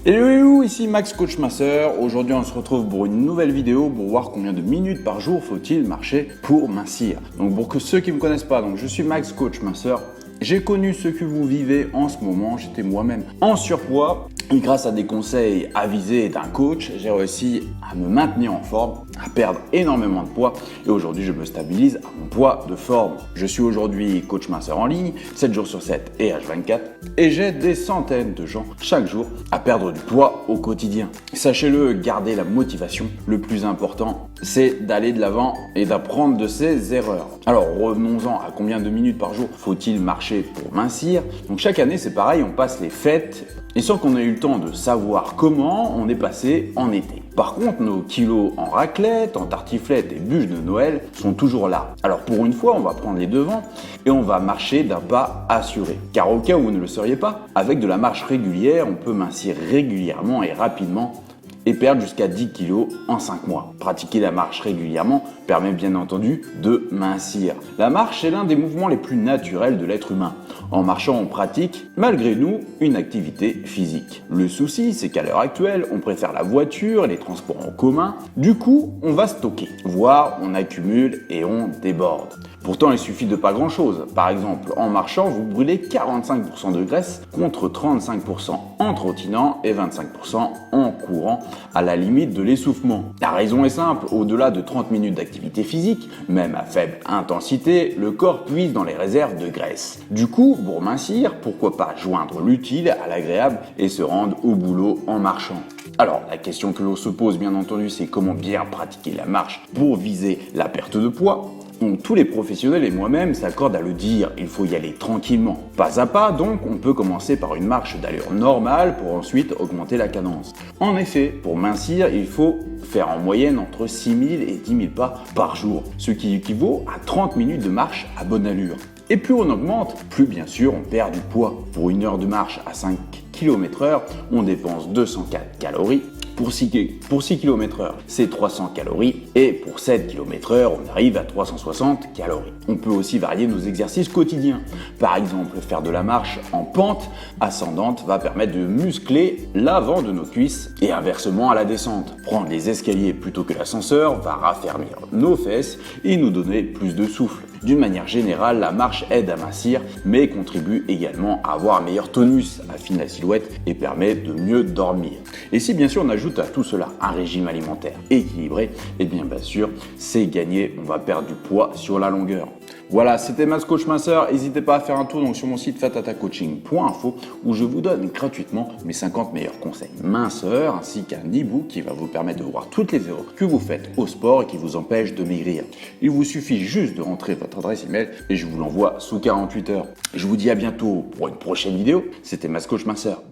Hello, ici Max Coach Masseur. Aujourd'hui, on se retrouve pour une nouvelle vidéo pour voir combien de minutes par jour faut-il marcher pour mincir. Donc pour que ceux qui ne me connaissent pas, je suis Max Coach Masseur. J'ai connu ce que vous vivez en ce moment, j'étais moi-même en surpoids. Et grâce à des conseils avisés d'un coach, j'ai réussi à me maintenir en forme, à perdre énormément de poids et aujourd'hui je me stabilise à mon poids de forme. Je suis aujourd'hui coach minceur en ligne, 7 jours sur 7 et H24 et j'ai des centaines de gens chaque jour à perdre du poids au quotidien. Sachez-le, gardez la motivation. Le plus important, c'est d'aller de l'avant et d'apprendre de ses erreurs. Alors revenons-en à combien de minutes par jour faut-il marcher pour mincir. Donc chaque année c'est pareil, on passe les fêtes et sans qu'on ait eu le temps de savoir comment, on est passé en été. Par contre, nos kilos en raclette, en tartiflette et bûches de Noël sont toujours là. Alors pour une fois, on va prendre les devants et on va marcher d'un pas assuré. Car au cas où vous ne le sauriez pas, avec de la marche régulière, on peut mincir régulièrement et rapidement et perdre jusqu'à 10 kg en 5 mois. Pratiquer la marche régulièrement permet bien entendu de mincir. La marche est l'un des mouvements les plus naturels de l'être humain. En marchant, on pratique, malgré nous, une activité physique. Le souci, c'est qu'à l'heure actuelle, on préfère la voiture et les transports en commun. Du coup, on va stocker, voire on accumule et on déborde. Pourtant, il suffit de pas grand-chose. Par exemple, en marchant, vous brûlez 45% de graisse contre 35% en trottinant et 25% en courant, à la limite de l'essoufflement. La raison est simple, au-delà de 30 minutes d'activité physique, même à faible intensité, le corps puise dans les réserves de graisse. Du coup, pour mincir, pourquoi pas joindre l'utile à l'agréable et se rendre au boulot en marchant. Alors, la question que l'on se pose bien entendu, c'est comment bien pratiquer la marche pour viser la perte de poids. Donc, tous les professionnels et moi-même s'accordent à le dire, il faut y aller tranquillement. Pas à pas, donc, on peut commencer par une marche d'allure normale pour ensuite augmenter la cadence. En effet, pour mincir, il faut faire en moyenne entre 6 000 et 10 000 pas par jour, ce qui équivaut à 30 minutes de marche à bonne allure. Et plus on augmente, plus bien sûr on perd du poids. Pour une heure de marche à 5 km/h, on dépense 204 calories. Pour 6 km/h, c'est 300 calories et pour 7 km/h, on arrive à 360 calories. On peut aussi varier nos exercices quotidiens. Par exemple, faire de la marche en pente ascendante va permettre de muscler l'avant de nos cuisses et inversement à la descente. Prendre les escaliers plutôt que l'ascenseur va raffermir nos fesses et nous donner plus de souffle. D'une manière générale, la marche aide à mincir, mais contribue également à avoir un meilleur tonus, affine la silhouette et permet de mieux dormir. Et si bien sûr on ajoute à tout cela un régime alimentaire équilibré, et bien sûr c'est gagné, on va perdre du poids sur la longueur. Voilà, c'était Max Coach Minceur. N'hésitez pas à faire un tour sur mon site fatatacoaching.info où je vous donne gratuitement mes 50 meilleurs conseils minceurs ainsi qu'un e-book qui va vous permettre de voir toutes les erreurs que vous faites au sport et qui vous empêchent de maigrir. Il vous suffit juste de rentrer votre adresse email et je vous l'envoie sous 48 heures. Je vous dis à bientôt pour une prochaine vidéo. C'était Max Coach Minceur.